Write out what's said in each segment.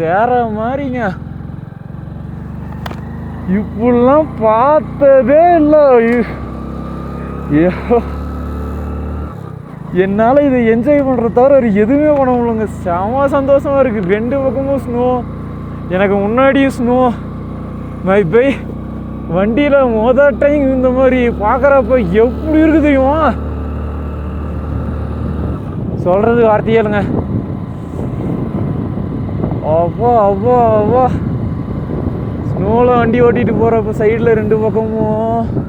வேற மாதிரிங்க. இப்படிலாம் பார்த்ததே இல்லை. என்னால் இதை என்ஜாய் பண்ணுறத தவிர ஒரு எதுவுமே பண்ண முடியலங்க. செம சந்தோஷமாக இருக்குது. 2 பக்கமும் ஸ்னோ, எனக்கு முன்னாடியும் ஸ்னோ. மை பை வண்டியில் மொதல் டைம் இந்த மாதிரி பார்க்குறப்ப எப்படி இருக்குது தெரியுமா? சொல்கிறது வார்த்தையே இல்லைங்க. அவ்வா அவ்வா அவ்வா ஸ்னோவில் வண்டி ஓட்டிகிட்டு போகிறப்ப சைடில் 2 பக்கமும்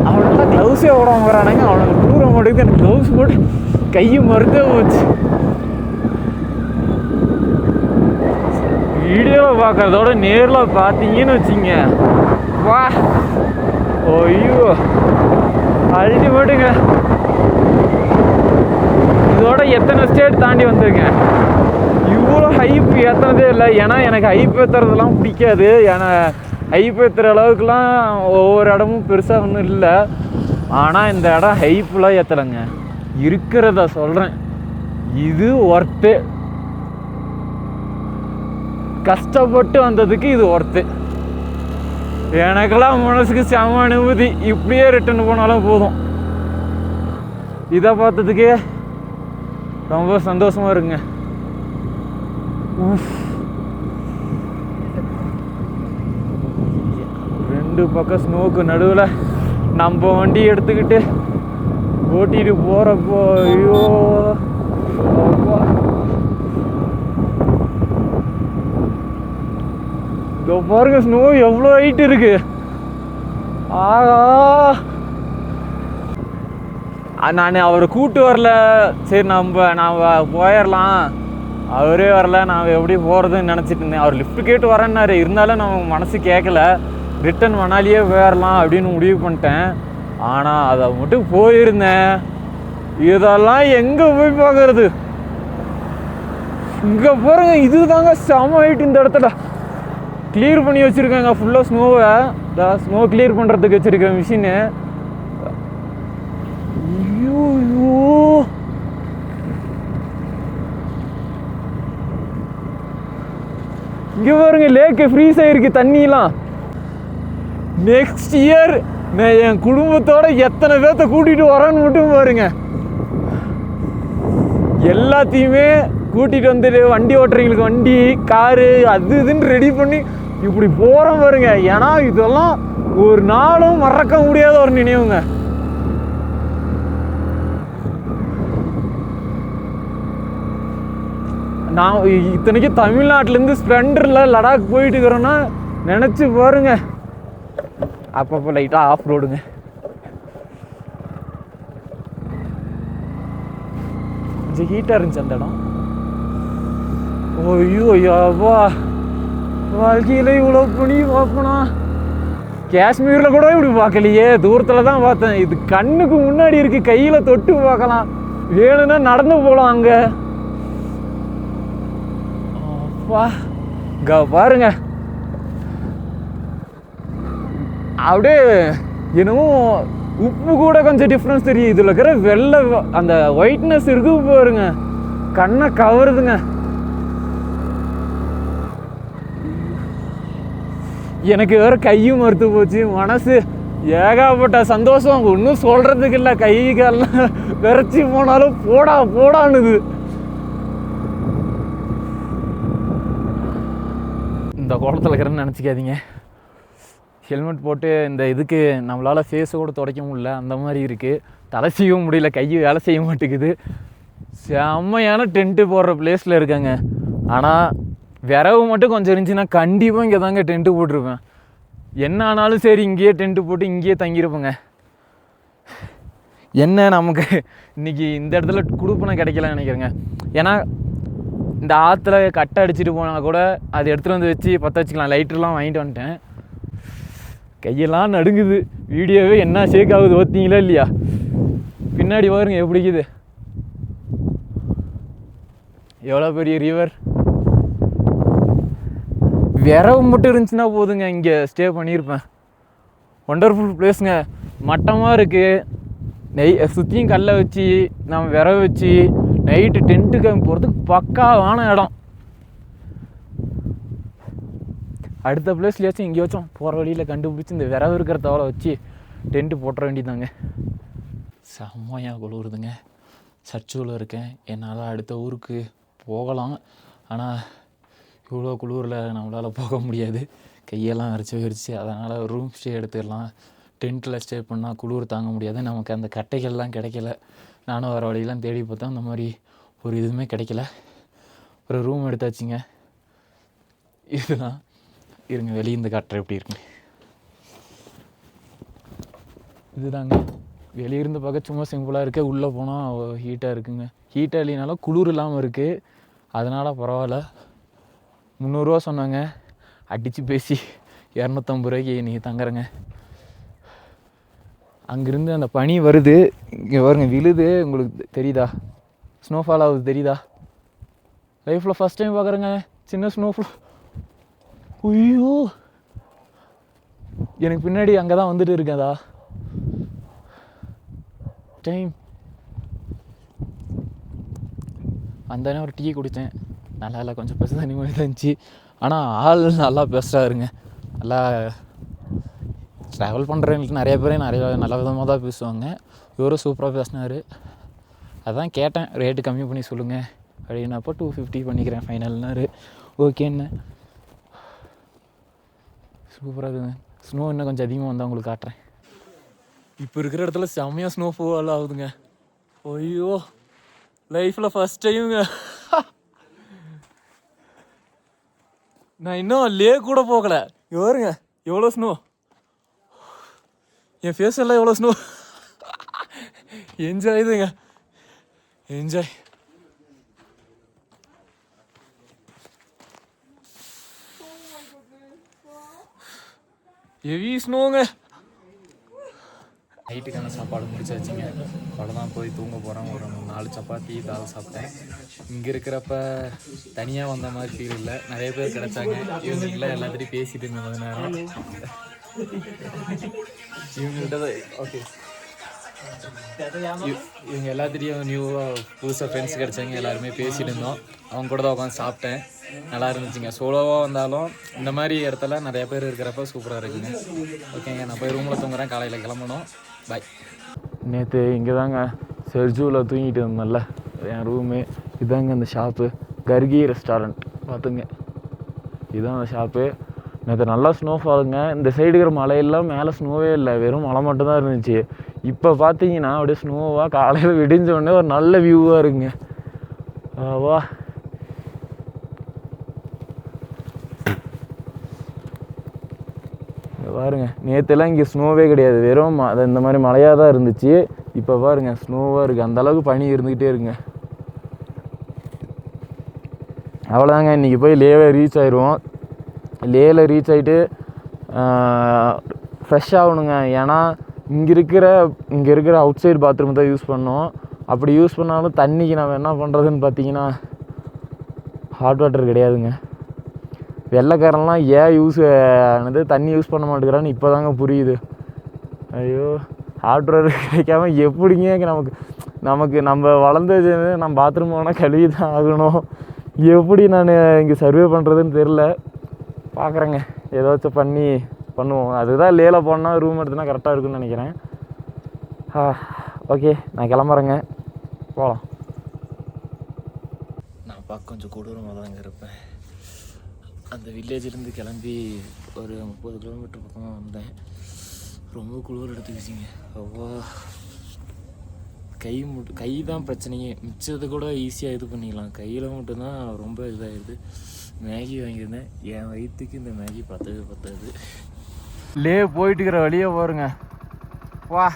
அவனெல்லாம் க்ளவுஸே ஓடாம வரானுங்க. அவனுக்கு தூரம் மாட்டேங்குது. எனக்கு க்ளவுஸ் போட்டு கையை மறுத்தே போச்சு. வீடியோவில் பார்க்குறதோட நேரில் பார்த்தீங்கன்னு வச்சிங்க, வா ஐயோ அல்டிமேட்டுங்க. இதோட எத்தனை ஸ்டேட் தாண்டி வந்திருக்கேன். இவ்வளோ ஹைப் ஏற்றுனதே இல்லை. ஏன்னா எனக்கு ஹைப் ஏற்றுறதுலாம் பிடிக்காது. ஏன்னா ஹைப் ஏற்றுற அளவுக்குலாம் ஒவ்வொரு இடமும் பெருசாக ஒன்றும் இல்லை. ஆனால் இந்த இடம் ஹைப்லாம் ஏற்றலைங்க. இருக்கிறத சொல்கிறேன், இது ஒர்த்து. கஷ்டப்பட்டு வந்ததுக்கு இது ஒர்த்து. எனக்கெல்லாம் மனசுக்கு செம அனுபூதி. இப்படியே ரிட்டர்ன் போனாலும் போதும். இதை பார்த்ததுக்கே ரொம்ப சந்தோஷமா இருக்குங்க. 2 பக்கம் ஸ்னோக்கு நடுவில் நம்ம வண்டி எடுத்துக்கிட்டு ஓட்டிட்டு போகிறப்போ ஐயோ இதோ பாருங்க ஸ்னோ எவ்வளோ ஹைட் இருக்கு. ஆகா நான் அவரை கூப்பிட்டு வரல. சரி நான் போயிடலாம், அவரே வரல, நான் எப்படி போகிறதுன்னு நினச்சிட்டு இருந்தேன். அவர் லிஃப்ட் கேட்டு வரேன்னாரு. இருந்தாலும் நம்ம மனசு கேட்கல. ரிட்டன் மணாலியே போயிடலாம் அப்படின்னு முடிவு பண்ணிட்டேன். ஆனால் அதை மட்டும் போயிருந்தேன். இதெல்லாம் எங்கே போய் பார்க்கறது? இங்கே பாருங்க, இது தாங்க செம ஹைட். இந்த இடத்துல கிளியர் பண்ணி வச்சுருக்காங்க ஃபுல்லாக ஸ்னோவை. ஸ்னோ கிளியர் பண்ணுறதுக்கு வச்சுருக்கேன் மிஷினு. ஐயோ இங்கே பாருங்க, லேக்கு ஃப்ரீஸ் ஆகிருக்கு தண்ணியெலாம். நெக்ஸ்ட் இயர் நான் என் குடும்பத்தோட எத்தனை பேர்த்த கூட்டிகிட்டு வரேன்னு மட்டும் பாருங்க. எல்லாத்தையுமே கூட்டிகிட்டு வந்துட்டு வண்டி ஓட்டுறவங்களுக்கு வண்டி, காரு, அது இதுன்னு ரெடி பண்ணி இப்படி போகிறோம் பாருங்க. ஏன்னா இதெல்லாம் ஒரு நாளும் மறக்க முடியாத ஒரு நினைவுங்க. நான் இத்தனைக்கு தமிழ்நாட்டிலேருந்து ஸ்ப்ளெண்டரில் லடாக் போயிட்டு இருக்கிறோன்னா நினச்சி பாருங்க. அப்பப்போ லைட்டாக ஆஃப் ரோடுங்க. கொஞ்சம் ஹீட்டாக இருந்துச்சு அந்த இடம். ஐயோ ஐயாவா, வாழ்க்கையில் இவ்வளோ பனி பார்ப்பனா? காஷ்மீரில் கூட இப்படி பார்க்கலையே. தூரத்தில் தான் பார்த்தேன். இது கண்ணுக்கு முன்னாடி இருக்குது. கையில் தொட்டு பார்க்கலாம். வேணும்னா நடந்து போகலாம் அங்கே. அப்பா பாருங்க, அப்படியே என்னமோ உப்பு கூட கொஞ்சம் டிஃப்ரென்ஸ் தெரியும். இதில் இருக்கிற வெள்ளை அந்த ஒயிட்னஸ் இருக்கு பாருங்க, கண்ணை கவருதுங்க. எனக்கு வேற கையும் மறுத்து போச்சு. மனசு ஏகாப்பட்ட சந்தோஷம், ஒன்றும் சொல்றதுக்கு இல்லை. கை கால்லாம் விரைச்சி போனாலும் போடான்னுது. இந்த கோலத்தில் இருக்கிறேன்னு நினச்சிக்காதீங்க. ஹெல்மெட் போட்டு இந்த இதுக்கு நம்மளால் ஃபேஸை கூட துடைக்க முடியல, அந்த மாதிரி இருக்குது. தலை செய்யவும் முடியல, கை வேலை செய்ய மாட்டேங்குது. செம்மையான டென்ட்டு போடுற பிளேஸில் இருக்காங்க. ஆனால் விரவு மட்டும் கொஞ்சம் இருந்துச்சுன்னா கண்டிப்பாக இங்கே தாங்க டென்ட்டு போட்டிருப்பேன். என்ன ஆனாலும் சரி இங்கேயே டென்ட்டு போட்டு இங்கேயே தங்கியிருப்பேங்க. என்ன நமக்கு இன்றைக்கி இந்த இடத்துல குடுப்பனை கிடைக்கலன்னு நினைக்கிறேங்க. ஏன்னா இந்த ஆற்றுல கட்டை அடிச்சுட்டு போனால் கூட அதை எடுத்துகிட்டு வந்து வச்சு பற்ற வச்சுக்கலாம். லைட்டர்லாம் வாங்கிட்டு வந்துட்டேன். கையெல்லாம் நடுங்குது. வீடியோவே என்ன ஷேக் ஆகுது பார்த்தீங்களா இல்லையா? பின்னாடி பாருங்க எப்படிக்குது, எவ்வளோ பெரிய ரிவர். விரவு மட்டும் இருந்துச்சுன்னா போதுங்க, இங்கே ஸ்டே பண்ணியிருப்பேன். ஒண்டர்ஃபுல் பிளேஸுங்க. மட்டமாக இருக்குது. சுற்றியும் கல்லை வச்சு நம்ம விரவ வச்சு நைட்டு டென்ட்டு கேம்ப் போகிறதுக்கு பக்காவான இடம். அடுத்த பிளேஸ்லையாச்சும் எங்கேயாச்சும் போகிற வழியில் கண்டுபிடிச்சி இந்த விரவு இருக்கிற தவளை வச்சு டென்ட்டு போட்டுற வேண்டியதாங்க. செம்மையாக குளிருதுங்க. சர்ச்சூரில் இருக்கேன். என்னால் அடுத்த ஊருக்கு போகலாம். ஆனால் இவ்வளோ குளிரில் நம்மளால் போக முடியாது. கையெல்லாம் அரைச்சி போயிடுச்சு. அதனால் ரூம் ஸ்டே எடுத்துடலாம். டென்ட்டில் ஸ்டே பண்ணால் குளிர் தாங்க முடியாது. நமக்கு அந்த கட்டைகள்லாம் கிடைக்கல. நானும் வர வழியெல்லாம் தேடி பார்த்தேன். அந்த மாதிரி ஒரு இதுவுமே கிடைக்கல. ஒரு ரூம் எடுத்தாச்சுங்க. இதுதான் இருங்க, வெளியே இந்த காட்டுற எப்படி இருக்குங்க. இதுதாங்க வெளியிருந்து பார்க்க சும்மா சிம்பிளாக இருக்குது. உள்ளே போனால் ஹீட்டாக இருக்குங்க. ஹீட்டாக இல்லைனாலும் குளிர் இல்லாமல் இருக்குது. அதனால் பரவாயில்ல. 300 ரூபா சொன்னாங்க. அடித்து பேசி 250 ரூபாய்க்கு நீங்கள் தங்குறங்க. அங்கேருந்து அந்த பனி வருது. இங்கே பாருங்க விழுது. உங்களுக்கு தெரியுதா? ஸ்னோஃபால் ஆகுது தெரியுதா? லைஃப்பில் ஃபஸ்ட் டைம் பார்க்குறேங்க சின்ன ஸ்னோஃபால். ஐயோ, எனக்கு பின்னாடி அங்கே தான் வந்துட்டு இருக்கேதா டைம். அந்த ஒரு டீ குடித்தேன். நல்லா இல்லை, கொஞ்சம் பேச தண்ணி மாதிரி தான் இருந்துச்சு. ஆனால் ஆள் நல்லா பேசுகிறாருங்க. நல்லா ட்ராவல் பண்ணுறவங்களுக்கு நிறைய பேர் நல்ல விதமாக தான் பேசுவாங்க. இவரும் சூப்பராக பேசினார். அதான் கேட்டேன், ரேட்டு கம்மி பண்ணி சொல்லுங்கள் அப்படின்னப்போ 250 பண்ணிக்கிறேன் ஃபைனல்னாரு. ஓகேன்னு. சூப்பராக இருக்குங்க. ஸ்னோ இன்னும் கொஞ்சம் அதிகமாக வந்தால் உங்களுக்கு காட்டுறேன். இப்போ இருக்கிற இடத்துல செம்மையாக ஸ்னோ ஃபால் ஆகுதுங்க. ஐயோ, லைஃப்பில் ஃபஸ்ட் டைமுங்க. நான் இன்னும் லேக் கூட போகலை. எவருங்க எவ்வளோ ஸ்னோ. என் ஃபேஸ் எல்லாம் எவ்வளோ ஸ்னோ. என்ஜாய் இதுங்க, என்ஜாய். ஹெவி ஸ்னோங்க. நைட்டுக்கான சாப்பாடு முடிச்சாச்சுங்க. அவ்வளோதான், போய் தூங்க போகிறேன். ஒரு 4 சப்பாத்தி தால் சாப்பிட்டேன். இங்கே இருக்கிறப்ப தனியாக வந்த மாதிரி ஃபீல் இல்லை. நிறைய பேர் கிடச்சாங்க. இவங்களாம் எல்லாத்திட்டையும் பேசிட்டு இருந்தேன் கொஞ்ச நேரம். இவங்கள்ட்ட தான் ஓகே, இவங்க எல்லாத்திட்டையும் நியூவாக புதுசாக ஃப்ரெண்ட்ஸ் கிடச்சாங்க. எல்லாருமே பேசிகிட்டு இருந்தோம். அவங்க கூட தான் உட்காந்து சாப்பிட்டேன். நல்லா இருந்துச்சுங்க. சோலோவாக வந்தாலும் இந்த மாதிரி இடத்துல நிறைய பேர் இருக்கிறப்ப சூப்பராக இருக்குங்க. ஓகேங்க, நான் போய் ரூமில் தூங்குறேன். காலையில் கிளம்பணும். பாய். நேற்று இங்கே தாங்க செர்ஜூவில் தூங்கிட்டு இருந்தேன்ல, என் ரூமு. இதாங்க அந்த ஷாப்பு, கர்கி ரெஸ்டாரண்ட். பார்த்துங்க, இதுதான் அந்த ஷாப்பு. நேற்று நல்லா ஸ்னோஃபாலுங்க. இந்த சைடு இருக்கிற மலையெல்லாம் மேலே ஸ்னோவே இல்லை, வெறும் மலை மட்டும்தான் இருந்துச்சு. இப்போ பார்த்தீங்கன்னா அப்படியே ஸ்னோவாக காலையில் விடிஞ்ச உடனே ஒரு நல்ல வியூவாக இருக்குங்க. வா, பாருங்க, நேற்றுலாம் இங்கே ஸ்னோவே கிடையாது, வெறும் இந்த மாதிரி மழையாக தான் இருந்துச்சு. இப்போ பாருங்கள் ஸ்னோவாக இருக்குது. அந்தளவுக்கு பனி இருந்துக்கிட்டே இருக்குங்க. அவ்வளோதாங்க, இன்றைக்கி போய் லேவே ரீச் ஆயிடுவோம். லேயில் ரீச் ஆகிட்டு ஃப்ரெஷ் ஆகணுங்க. ஏன்னா இங்கே இருக்கிற அவுட் சைடு பாத்ரூம் தான் யூஸ் பண்ணோம். அப்படி யூஸ் பண்ணாலும் தண்ணிக்கு நம்ம என்ன பண்ணுறதுன்னு பார்த்தீங்கன்னா ஹாட் வாட்டர் கிடையாதுங்க. வெள்ளைக்காரன்லாம் ஏன் தண்ணி யூஸ் பண்ண மாட்டேங்கிறான்னு இப்போ தாங்க புரியுது. ஐயோ, ஹாட் வாட்டர் கிடைக்காம எப்படிங்க நம்ம வளர்ந்தது நம்ம பாத்ரூம் போனால் கழுவி தான் ஆகணும். எப்படி நான் இங்கே சர்வே பண்ணுறதுன்னு தெரில. பார்க்குறேங்க, ஏதாச்சும் பண்ணுவோம். அதுதான் லேல போனால் ரூம் எடுத்துனா கரெக்டாக இருக்குன்னு நினைக்கிறேன். ஓகே, நான் கிளம்புறேங்க, போகலாம். நான் பார்க்க கொஞ்சம் கொடூரமாக தாங்க இருப்பேன். அந்த வில்லேஜிலேருந்து கிளம்பி ஒரு 30 கிலோமீட்டர் பக்கமாக வந்தேன். ரொம்ப குளிர் எடுத்துக்கிச்சிங்க. அவ்வளோ கை தான் பிரச்சனையே. மிச்சத்தை கூட ஈஸியாக இது பண்ணிக்கலாம். கையில் மட்டும்தான் ரொம்ப இதாகிடுது. மேகி வாங்கியிருந்தேன். என் வயிற்றுக்கு இந்த மேகி பத்தாது. லே போயிட்டு இருக்கிற வழியே பாருங்க. வா,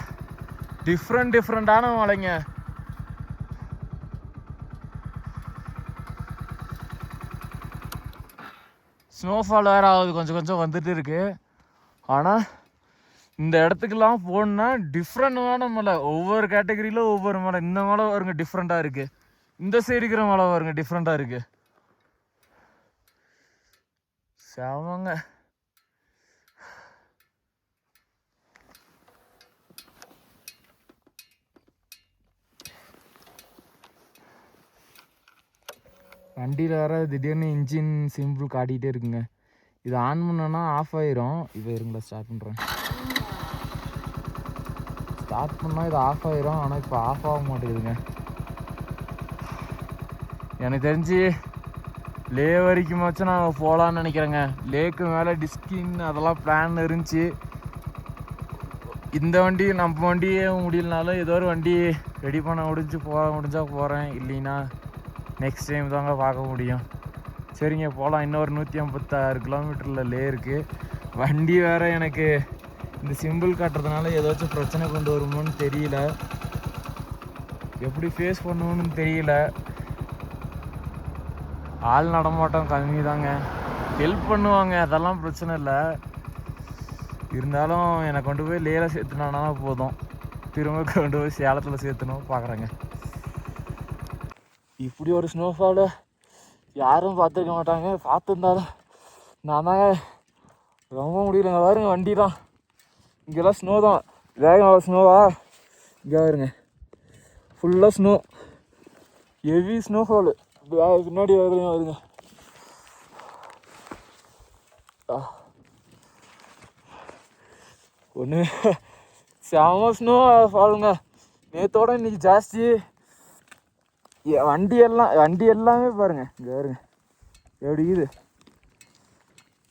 டிஃப்ரெண்டான மலைங்க. ஸ்னோஃபால் வேறு ஆகுது, கொஞ்சம் வந்துட்டு இருக்கு. ஆனால் இந்த இடத்துக்கெல்லாம் போகணுன்னா டிஃப்ரெண்டான மலை. ஒவ்வொரு கேட்டகரியிலும் ஒவ்வொரு மலை. இந்த மலை வருங்க டிஃப்ரெண்ட்டாக இருக்குது. இந்த சைடு இருக்கிற மலை வருங்க டிஃப்ரெண்ட்டாக இருக்குது. செமங்க. வண்டியில் வேறு திடீர்னு இன்ஜின் சிம்பிள் காட்டிகிட்டே இருக்குங்க. இது ஆன் பண்ணோன்னா ஆஃப் ஆயிரும். இப்போ இருங்களா ஸ்டார்ட் பண்ணுறேன். ஸ்டார்ட் பண்ணால் இது ஆஃப் ஆயிரும். ஆனால் இப்போ ஆஃப் ஆக மாட்டேங்குதுங்க. எனக்கு தெரிஞ்சு லே வரைக்குமாச்சும் நான் போகலான்னு நினைக்கிறேங்க. லேக்கு மேலே டிஸ்கின் அதெல்லாம் பிளான் இருந்துச்சு. இந்த வண்டி நம்ம வண்டியே முடியலனாலும் ஏதோ ஒரு வண்டி ரெடி பண்ண முடிஞ்சால் போகிறேன். இல்லைன்னா நெக்ஸ்ட் டைம் தாங்க பார்க்க முடியும். சரிங்க போகலாம். இன்னொரு 156 கிலோமீட்டரில் லே இருக்குது. வண்டி வேறு எனக்கு இந்த சிம்பிள் காட்டுறதுனால ஏதாச்சும் பிரச்சனை கொண்டு வருமோன்னு தெரியல. எப்படி ஃபேஸ் பண்ணுவோன்னு தெரியல. ஆள் நடமாட்டம் கம்மி தாங்க. ஹெல்ப் பண்ணுவாங்க, அதெல்லாம் பிரச்சனை இல்லை. இருந்தாலும் என்னை கொண்டு போய் லேல சேர்த்துனானா போதும். திரும்ப கொண்டு போய் சேலத்தில் சேர்த்துணும் பார்க்குறேங்க. இப்படி ஒரு ஸ்னோஃபாலு யாரும் பார்த்துருக்க மாட்டாங்க. பார்த்துருந்தாலும் நான் தாங்க ரொம்ப முடியலங்க. பாருங்க வண்டி தான் இங்கெல்லாம் ஸ்னோ தான். வேகம் ஸ்னோவா இங்கே வருங்க. ஃபுல்லாக ஸ்னோ, ஹெவி ஸ்னோஃபாலு. பின்னாடி வருங்க. ஒன்று செம ஸ்னோ ஃபாலுங்க. நேற்றோட இன்னைக்கு ஜாஸ்தி. வண்டி எல்லாமே பாருங்க. இங்கே வருங்க எப்படி இது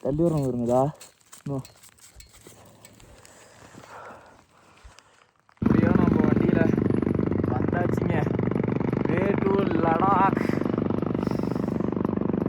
தள்ளி வரணும் வருங்கதா ஸ்னோ.